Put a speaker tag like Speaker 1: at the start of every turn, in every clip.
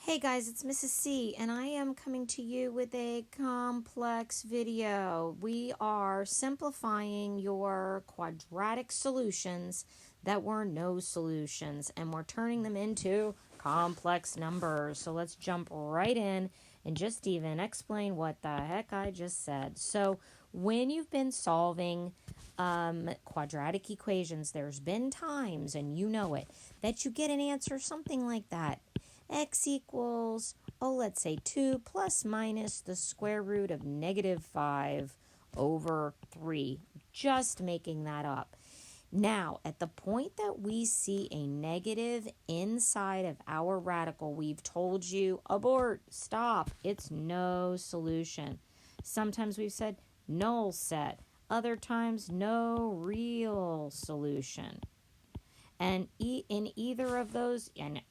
Speaker 1: Hey guys, it's Mrs. C, and I am coming to you with a complex video. We are simplifying your quadratic solutions that were no solutions, and we're turning them into complex numbers. So let's jump right in and just even explain what the heck I just said. So when you've been solving quadratic equations, there's been times, and you know it, that you get an answer something like that. X equals, let's say 2 plus minus the square root of negative 5 over 3. Just making that up. Now, at the point that we see a negative inside of our radical, we've told you, abort, stop, it's no solution. Sometimes we've said null set. Other times, no real solution. And in either of those, and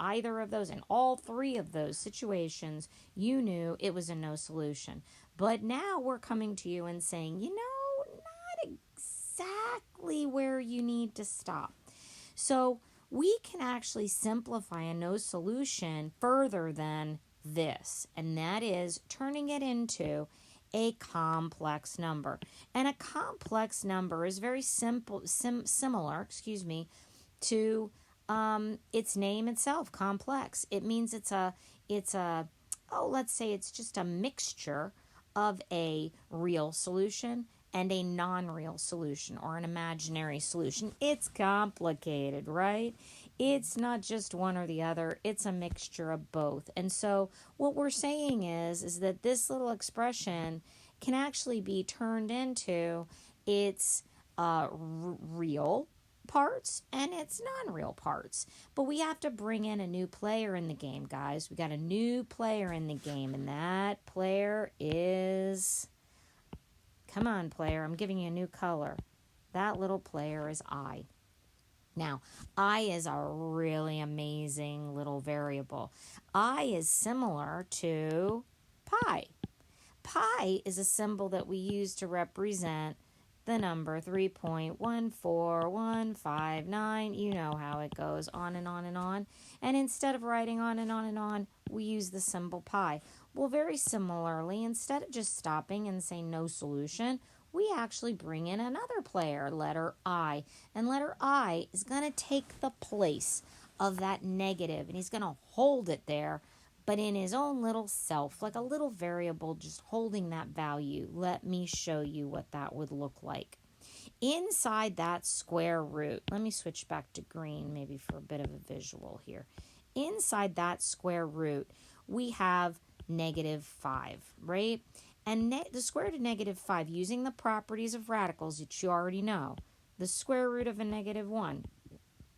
Speaker 1: all three of those situations, you knew it was a no solution. But now we're coming to you and saying, not exactly where you need to stop. So we can actually simplify a no solution further than this, and that is turning it into a complex number. And a complex number is very similar, to its name itself, complex. It means let's say it's just a mixture of a real solution and a non-real solution or an imaginary solution. It's complicated, right? It's not just one or the other. It's a mixture of both. And so what we're saying is that this little expression can actually be turned into its real parts and its non-real parts. But we have to bring in a new player in the game, guys. We got a new player in the game, and that player is... Come on, player. I'm giving you a new color. That little player is I. Now, I is a really amazing little variable. I is similar to pi. Pi is a symbol that we use to represent the number 3.14159. You know how it goes, on and on and on. And instead of writing on and on and on, we use the symbol pi. Well, very similarly, instead of just stopping and saying no solution, we actually bring in another player, letter I. And letter I is going to take the place of that negative, and he's going to hold it there, but in his own little self, like a little variable, just holding that value. Let me show you what that would look like. Inside that square root, let me switch back to green maybe for a bit of a visual here. Inside that square root, we have negative 5, right? And the square root of negative 5, using the properties of radicals that you already know, the square root of a negative 1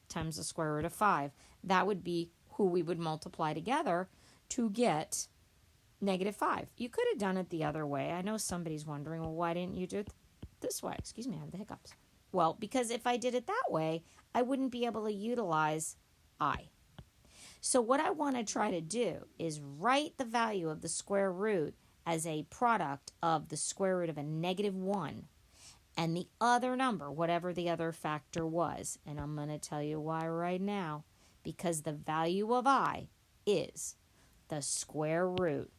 Speaker 1: times the square root of 5, that would be who we would multiply together to get negative 5. You could have done it the other way. I know somebody's wondering, well, why didn't you do it this way? Excuse me, I have the hiccups. Well, because if I did it that way, I wouldn't be able to utilize I. So what I want to try to do is write the value of the square root as a product of the square root of a negative 1 and the other number, whatever the other factor was. And I'm going to tell you why right now. Because the value of I is the square root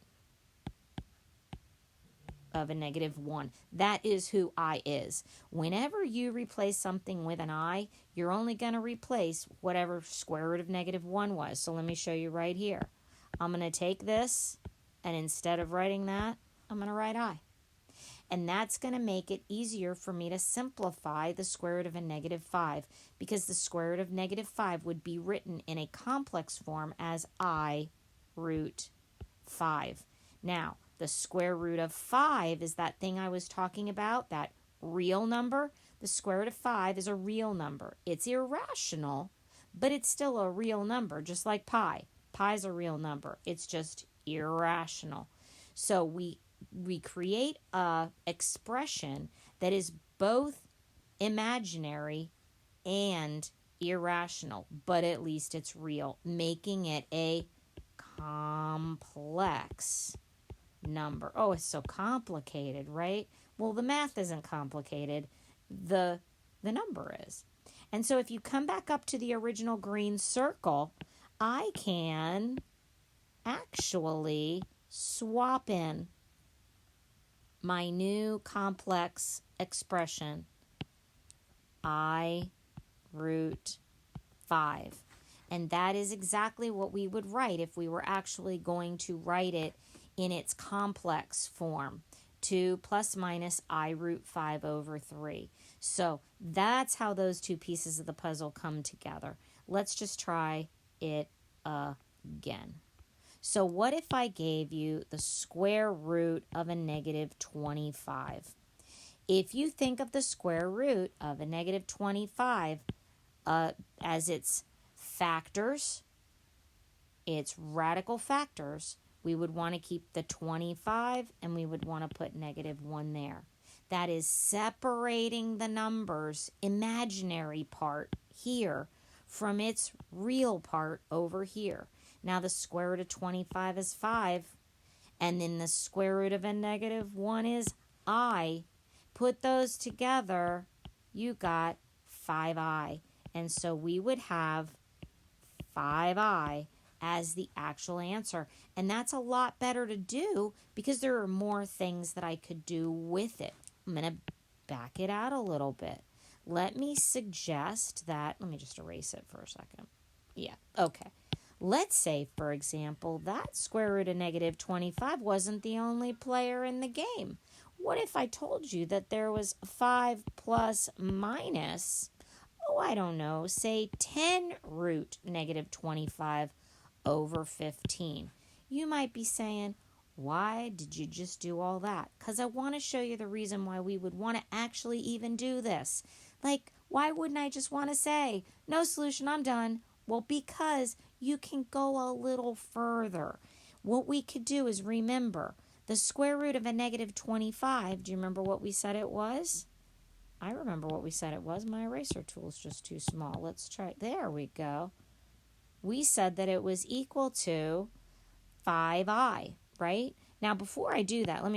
Speaker 1: of a negative 1. That is who I is. Whenever you replace something with an I, you're only going to replace whatever square root of negative 1 was. So let me show you right here. I'm going to take this, and instead of writing that, I'm going to write I. And that's going to make it easier for me to simplify the square root of a negative 5, because the square root of negative 5 would be written in a complex form as I root 5. Now, the square root of 5 is that thing I was talking about, that real number. The square root of 5 is a real number. It's irrational, but it's still a real number, just like pi. Pi is a real number. It's just irrational. So we create a expression that is both imaginary and irrational, but at least it's real, making it a complex number. Oh, it's so complicated, right? Well, the math isn't complicated. The number is. And so if you come back up to the original green circle, I can actually swap in my new complex expression, I root 5. And that is exactly what we would write if we were actually going to write it in its complex form. 2 plus minus I root 5 over 3. So that's how those two pieces of the puzzle come together. Let's just try it again. So what if I gave you the square root of a negative 25? If you think of the square root of a negative 25 as its factors, its radical factors, we would want to keep the 25 and we would want to put negative 1 there. That is separating the numbers, imaginary part here, from its real part over here. Now the square root of 25 is 5, and then the square root of a negative 1 is I. Put those together, you got 5i. And so we would have 5i as the actual answer. And that's a lot better to do because there are more things that I could do with it. I'm going to back it out a little bit. Let me suggest that, let me just erase it for a second. Yeah, okay. Let's say, for example, that square root of negative 25 wasn't the only player in the game. What if I told you that there was 5 plus minus, I don't know, say 10 root negative 25 over 15? You might be saying, why did you just do all that? Because I want to show you the reason why we would want to actually even do this. Like, why wouldn't I just want to say, no solution, I'm done? Well, because you can go a little further. What we could do is remember the square root of a negative 25. Do you remember what we said it was? I remember what we said it was. My eraser tool is just too small. Let's try. There we go. We said that it was equal to 5i, right? Now, before I do that, let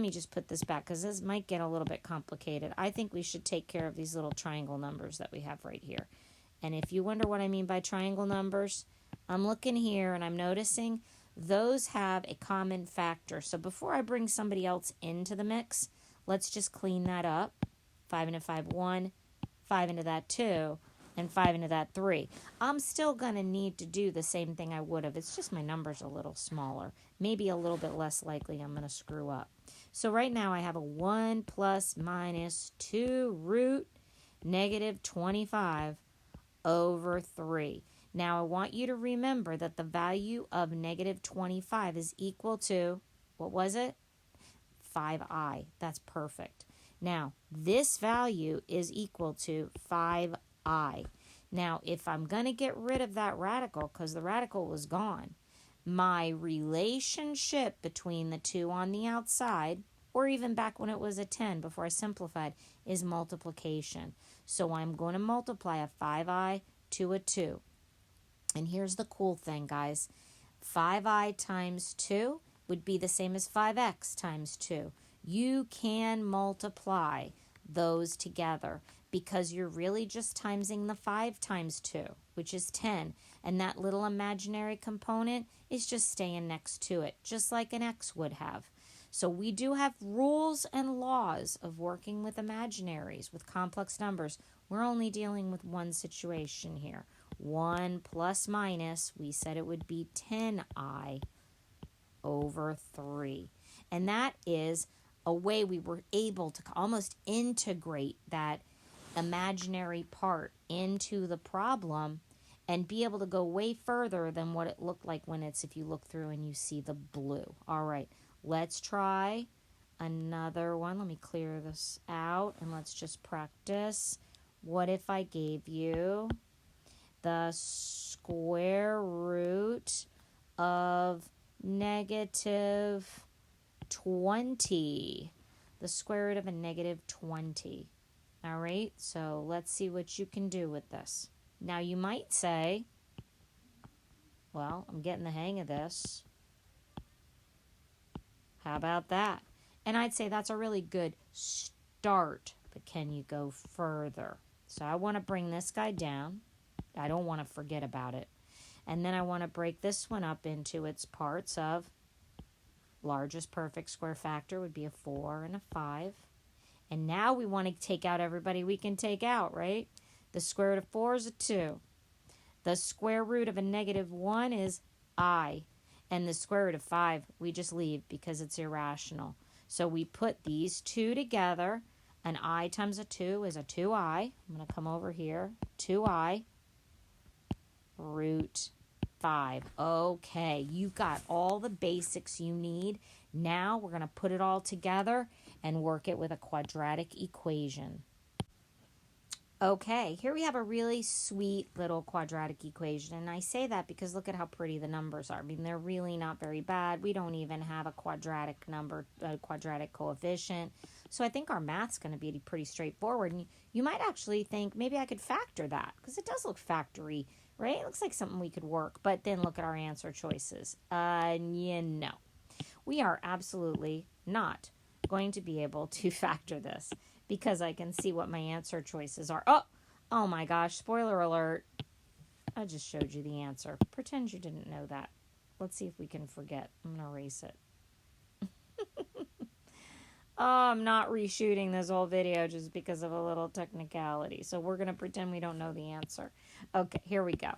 Speaker 1: me just put this back because this might get a little bit complicated. I think we should take care of these little triangle numbers that we have right here. And if you wonder what I mean by triangle numbers, I'm looking here and I'm noticing those have a common factor. So before I bring somebody else into the mix, let's just clean that up. 5 into 5, 1, 5 into that 2, and 5 into that 3. I'm still going to need to do the same thing I would have. It's just my number's a little smaller. Maybe a little bit less likely I'm going to screw up. So right now I have a 1 plus minus 2 root negative 25 over 3. Now I want you to remember that the value of negative 25 is equal to, what was it? 5i. That's perfect. Now, this value is equal to 5i. Now, if I'm going to get rid of that radical, because the radical was gone, my relationship between the two on the outside, or even back when it was a 10 before I simplified, is multiplication. So I'm going to multiply a 5i to a 2. And here's the cool thing, guys. 5i times 2 would be the same as 5x times 2. You can multiply those together because you're really just timesing the 5 times 2, which is 10. And that little imaginary component is just staying next to it, just like an x would have. So we do have rules and laws of working with imaginaries, with complex numbers. We're only dealing with one situation here. 1 plus minus, we said it would be 10i over 3. And that is a way we were able to almost integrate that imaginary part into the problem and be able to go way further than what it looked like if you look through and you see the blue. All right, let's try another one. Let me clear this out and let's just practice. What if I gave you the square root of negative 20? The square root of a negative 20. All right, so let's see what you can do with this. Now you might say, well, I'm getting the hang of this. How about that? And I'd say that's a really good start, but can you go further? So I want to bring this guy down. I don't want to forget about it. And then I want to break this one up into its parts of largest perfect square factor would be a 4 and a 5. And now we want to take out everybody we can take out, right? The square root of 4 is a 2. The square root of a negative 1 is I. And the square root of 5 we just leave because it's irrational. So we put these two together. An I times a 2 is a 2I. I'm going to come over here. 2I root 5. Okay, you've got all the basics you need. Now we're going to put it all together and work it with a quadratic equation. Okay, here we have a really sweet little quadratic equation, and I say that because look at how pretty the numbers are. I mean, they're really not very bad. We don't even have a quadratic number, a quadratic coefficient, so I think our math's going to be pretty straightforward. And you might actually think maybe I could factor that, because it does look factory, right? It looks like something we could work, but then look at our answer choices. No. We are absolutely not going to be able to factor this, because I can see what my answer choices are. Oh my gosh, spoiler alert. I just showed you the answer. Pretend you didn't know that. Let's see if we can forget. I'm going to erase it. I'm not reshooting this whole video just because of a little technicality. So we're going to pretend we don't know the answer. Okay, here we go.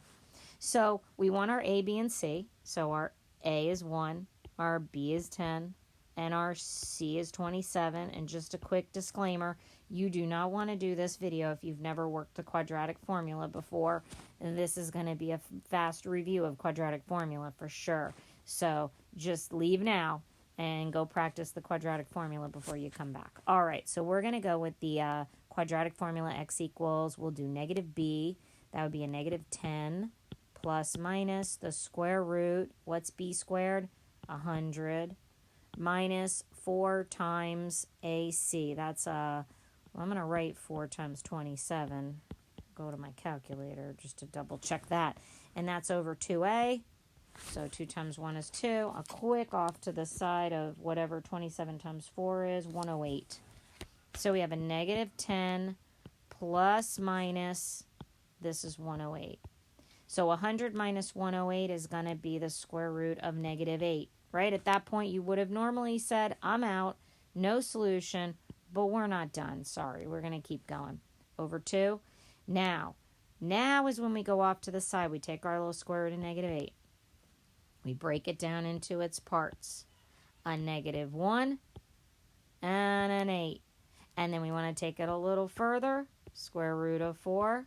Speaker 1: So we want our A, B, and C. So our A is 1, our B is 10, and our C is 27. And just a quick disclaimer, you do not want to do this video if you've never worked the quadratic formula before. And this is going to be a fast review of quadratic formula for sure. So just leave now and go practice the quadratic formula before you come back. All right, so we're going to go with the quadratic formula. X equals, we'll do negative b. That would be a negative 10 plus minus the square root. What's b squared? 100 minus 4 times AC. That's I'm going to write 4 times 27. Go to my calculator just to double check that. And that's over 2a. So 2 times 1 is 2. A quick off to the side of whatever 27 times 4 is, 108. So we have a negative 10 plus minus, this is 108. So 100 minus 108 is going to be the square root of negative 8. Right? At that point, you would have normally said, I'm out, no solution, but we're not done. Sorry, we're going to keep going. Over 2. Now is when we go off to the side. We take our little square root of negative 8. We break it down into its parts. A negative 1 and an 8. And then we want to take it a little further. Square root of 4,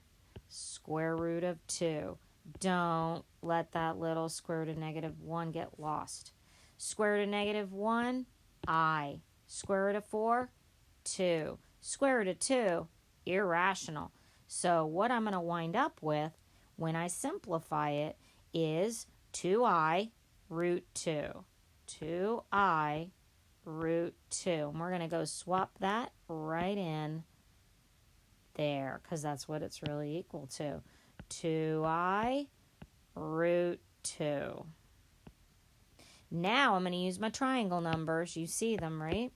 Speaker 1: square root of 2. Don't let that little square root of negative 1 get lost. Square root of negative 1, I. Square root of 4, 2. Square root of 2, irrational. So what I'm going to wind up with when I simplify it is 2I root 2. 2I root 2. And we're going to go swap that right in there because that's what it's really equal to. 2I root 2. Now I'm going to use my triangle numbers. You see them, right?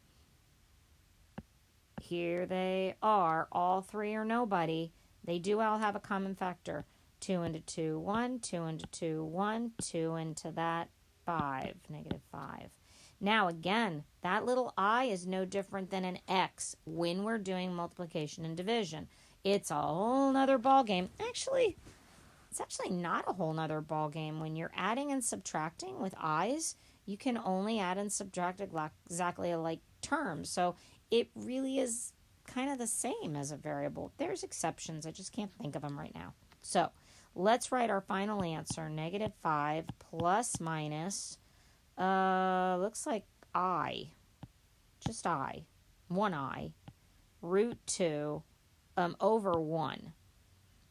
Speaker 1: Here they are. All three are nobody. They do all have a common factor. 2 into 2, 1. 2 into 2, 1. 2 into that, 5. Negative 5. Now again, that little I is no different than an X when we're doing multiplication and division. It's a whole nother ballgame. Actually, it's actually not a whole nother ballgame. When you're adding and subtracting with I's, you can only add and subtract exactly alike terms. So it really is kind of the same as a variable. There's exceptions. I just can't think of them right now. So let's write our final answer. Negative 5 plus minus, looks like I, just I, 1I, root 2, over 1.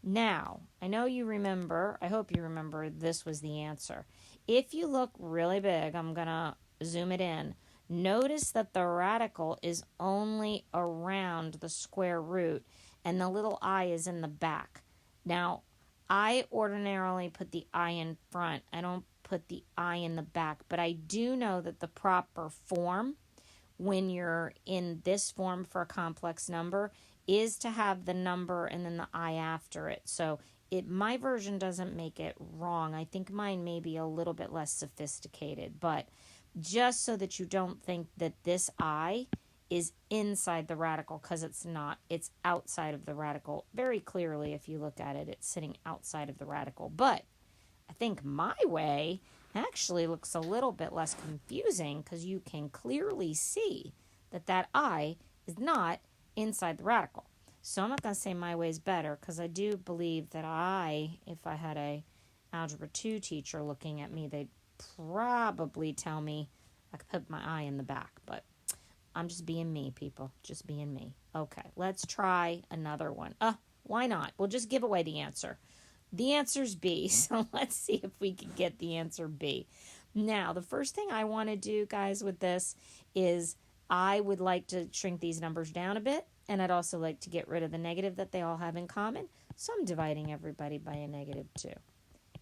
Speaker 1: Now, I know you remember, I hope you remember this was the answer. If you look really big, I'm going to zoom it in. Notice that the radical is only around the square root and the little I is in the back. Now, I ordinarily put the I in front. I don't put the I in the back, but I do know that the proper form when you're in this form for a complex number is to have the number and then the I after it. So my version doesn't make it wrong. I think mine may be a little bit less sophisticated, but just so that you don't think that this I is inside the radical, because it's not. It's outside of the radical. Very clearly, if you look at it, it's sitting outside of the radical. But I think my way actually looks a little bit less confusing, because you can clearly see that I is not inside the radical. So I'm not going to say my way is better, because I do believe that if I had a Algebra 2 teacher looking at me, they'd probably tell me I could put my I in the back. But I'm just being me, people. Just being me. Okay, let's try another one. Why not? We'll just give away the answer. The answer's B, so let's see if we can get the answer B. Now, the first thing I want to do, guys, with this is I would like to shrink these numbers down a bit, and I'd also like to get rid of the negative that they all have in common. So I'm dividing everybody by a -2.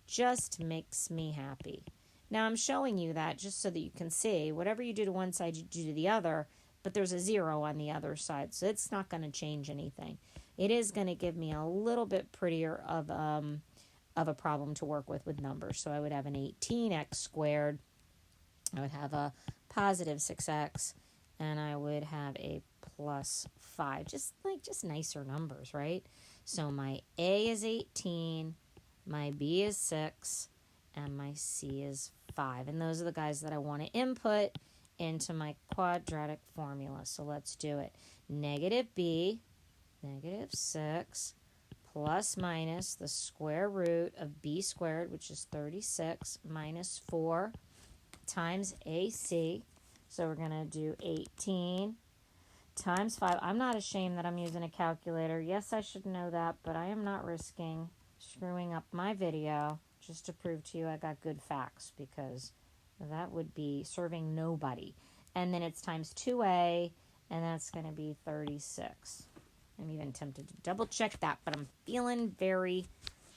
Speaker 1: Just makes me happy. Now I'm showing you that just so that you can see whatever you do to one side, you do to the other, but there's a 0 on the other side, so it's not going to change anything. It is going to give me a little bit prettier of a problem to work with numbers. So I would have an 18x squared. I would have a positive 6x. And I would have a +5, just nicer numbers, right? So my A is 18, my B is 6, and my C is 5. And those are the guys that I want to input into my quadratic formula. So let's do it. -b, -6, plus minus the square root of b squared, which is 36, minus 4 times AC. So we're going to do 18 times 5. I'm not ashamed that I'm using a calculator. Yes, I should know that, but I am not risking screwing up my video just to prove to you I got good facts, because that would be serving nobody. And then it's times 2a, and that's going to be 36. I'm even tempted to double check that, but I'm feeling very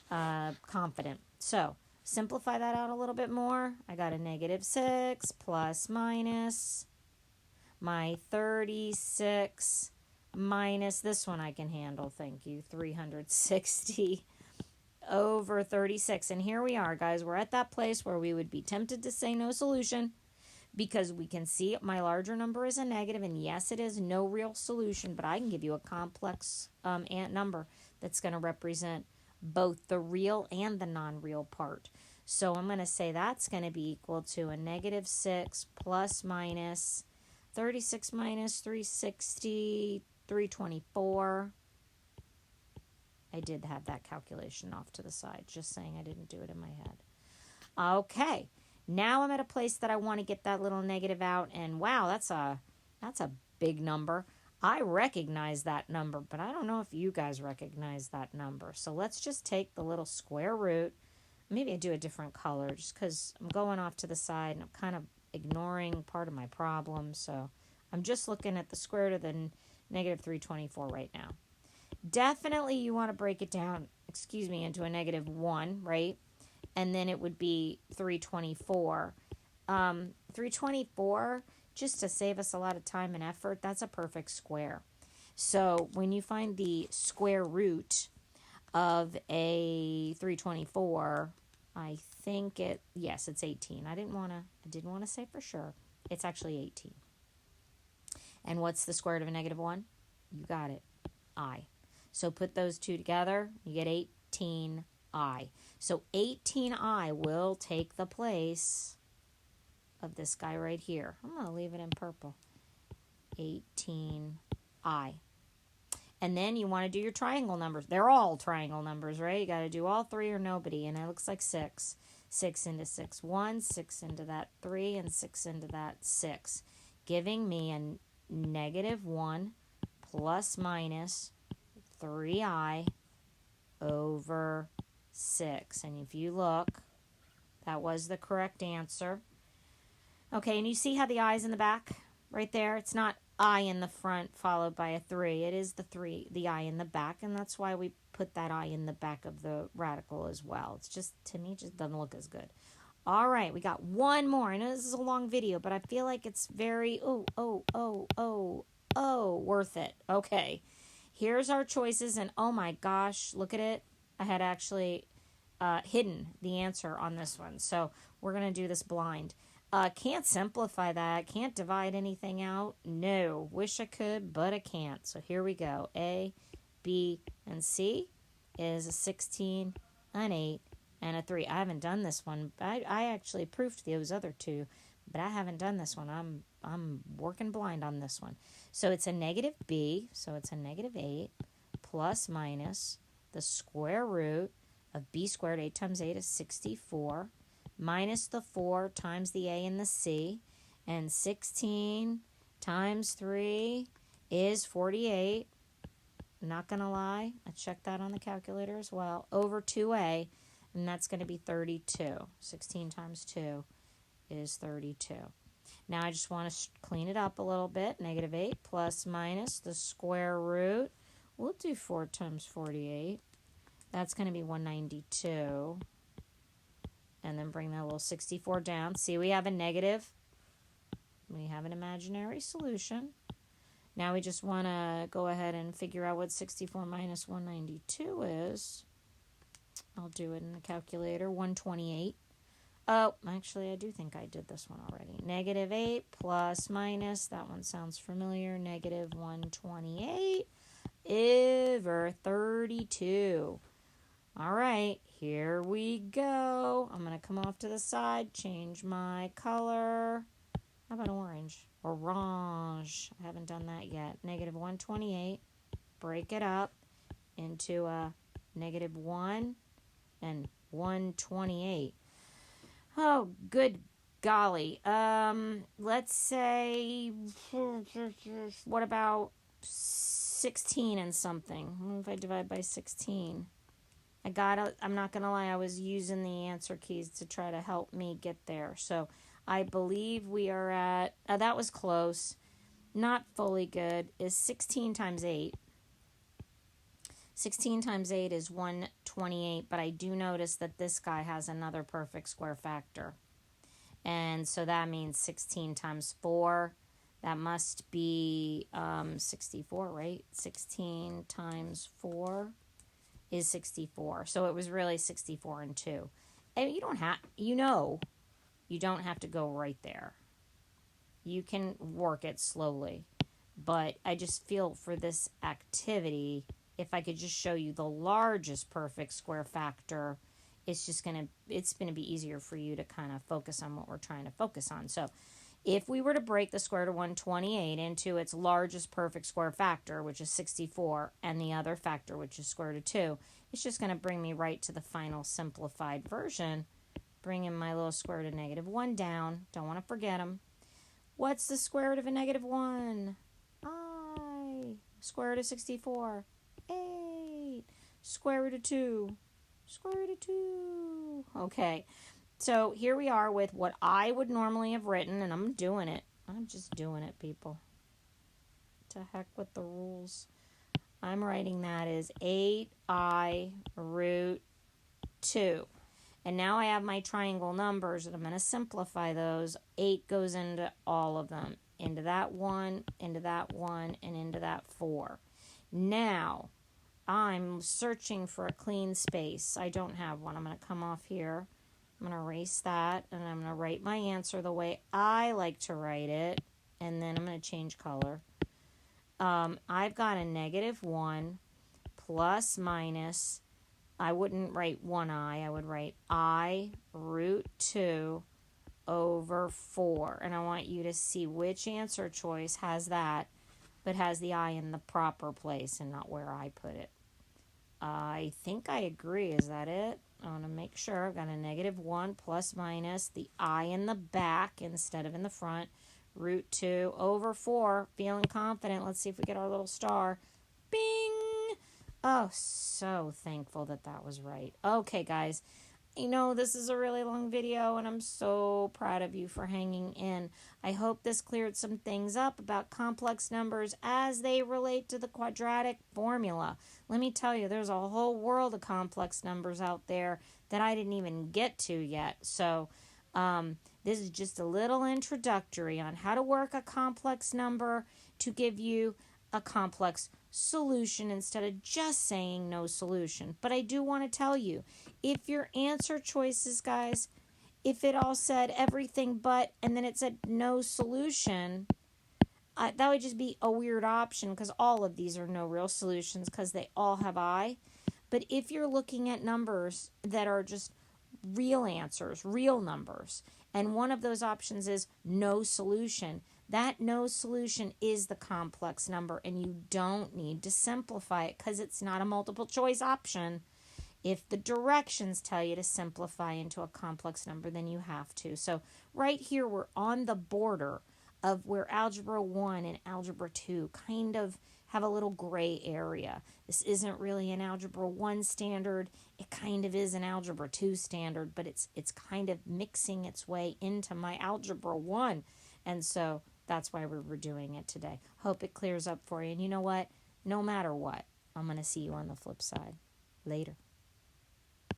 Speaker 1: confident. So simplify that out a little bit more. I got a -6 plus minus my 36 minus this one I can handle, thank you, 360 over 36. And here we are, guys. We're at that place where we would be tempted to say no solution, because we can see my larger number is a negative, and yes, it is no real solution, but I can give you a complex number that's going to represent both the real and the non-real part. So I'm going to say that's going to be equal to a -6 plus minus 36 minus 360, 324. I did have that calculation off to the side, just saying I didn't do it in my head. Okay, now I'm at a place that I want to get that little negative out, and wow, that's a big number. I recognize that number, but I don't know if you guys recognize that number. So let's just take the little square root. Maybe I do a different color just because I'm going off to the side and I'm kind of ignoring part of my problem. So I'm just looking at the square root of the -324 right now. Definitely you want to break it down, into a -1, right? And then it would be 324. 324, just to save us a lot of time and effort, that's a perfect square. So when you find the square root of a 324, I think it's 18. I didn't want to say for sure. It's actually 18. And what's the square root of a -1? You got it. I. So put those two together, you get 18i. So 18i will take the place of this guy right here. I'm going to leave it in purple. 18i. And then you want to do your triangle numbers. They're all triangle numbers, right? You got to do all three or nobody. And it looks like 6. 6 into 6, 1. 6 into that, 3. And 6 into that, 6. Giving me a -1 plus minus 3i over 6. And if you look, that was the correct answer. Okay, and you see how the i's in the back right there? It's not I in the front followed by a 3. It is the I in the back, and that's why we put that I in the back of the radical as well. It's just, to me, just doesn't look as good. All right, we got one more. I know this is a long video, but I feel like it's very, worth it. Okay, here's our choices, and oh my gosh, look at it. I had actually hidden the answer on this one. So we're going to do this blind. Can't simplify that. Can't divide anything out. No. Wish I could, but I can't. So here we go. A, B, and C is a 16, an 8, and a 3. I haven't done this one. I actually proofed those other two, but I haven't done this one. I'm working blind on this one. So it's a negative B, so it's a negative 8, plus minus the square root of B squared. 8 times 8 is 64, minus the 4 times the A and the C, and 16 times 3 is 48. Not going to lie, I checked that on the calculator as well, over 2A, and that's going to be 32. 16 times 2 is 32. Now I just want to clean it up a little bit. Negative 8 plus minus the square root. We'll do 4 times 48. That's going to be 192. And then bring that little 64 down. See, we have a negative. We have an imaginary solution. Now we just want to go ahead and figure out what 64 minus 192 is. I'll do it in the calculator. 128. Oh, actually, I do think I did this one already. Negative 8 plus minus, that one sounds familiar, negative 128 over 32. All right, here we go. I'm going to come off to the side, change my color. How about orange? Orange. I haven't done that yet. Negative 128. Break it up into a negative 1 and 128. Oh, good golly. Let's say, what about 16 and something? What if I divide by 16? I'm not going to lie, I was using the answer keys to try to help me get there. So I believe we are at, that was close, not fully good, is 16 times 8. 16 times 8 is 128, but I do notice that this guy has another perfect square factor. And so that means 16 times 4, that must be 64, right? 16 times 4 is 64. So it was really 64 and 2. And you don't have to go right there. You can work it slowly. But I just feel for this activity, if I could just show you the largest perfect square factor, it's going to be easier for you to kind of focus on what we're trying to focus on. So if we were to break the square root of 128 into its largest perfect square factor, which is 64, and the other factor, which is square root of 2, it's just going to bring me right to the final simplified version. Bringing my little square root of negative 1 down. Don't want to forget them. What's the square root of a negative 1? I. Square root of 64. 8. Square root of 2. Square root of 2. Okay. So here we are with what I would normally have written, and I'm doing it. I'm just doing it, people. To heck with the rules. I'm writing that as 8I root 2. And now I have my triangle numbers, and I'm going to simplify those. 8 goes into all of them. Into that 1, into that 1, and into that 4. Now, I'm searching for a clean space. I don't have one. I'm going to come off here. I'm going to erase that, and I'm going to write my answer the way I like to write it, and then I'm going to change color. I've got a negative 1 plus minus, I wouldn't write 1I, I would write I root 2 over 4. And I want you to see which answer choice has that, but has the I in the proper place and not where I put it. I think I agree. Is that it? I want to make sure. I've got a negative 1 plus minus the I in the back instead of in the front. Root 2 over 4. Feeling confident. Let's see if we get our little star. Bing! Oh, so thankful that that was right. Okay, guys. You know, this is a really long video, and I'm so proud of you for hanging in. I hope this cleared some things up about complex numbers as they relate to the quadratic formula. Let me tell you, there's a whole world of complex numbers out there that I didn't even get to yet. So this is just a little introductory on how to work a complex number to give you a complex solution instead of just saying no solution. But I do want to tell you, if your answer choices, guys, if it all said everything but, and then it said no solution, that would just be a weird option because all of these are no real solutions because they all have I. But if you're looking at numbers that are just real answers, real numbers, and one of those options is no solution, that no solution is the complex number, and you don't need to simplify it because it's not a multiple choice option. If the directions tell you to simplify into a complex number, then you have to. So right here, we're on the border of where Algebra 1 and Algebra 2 kind of have a little gray area. This isn't really an Algebra 1 standard. It kind of is an Algebra 2 standard, but it's kind of mixing its way into my Algebra 1. And so that's why we were doing it today. Hope it clears up for you. And you know what? No matter what, I'm going to see you on the flip side. Later.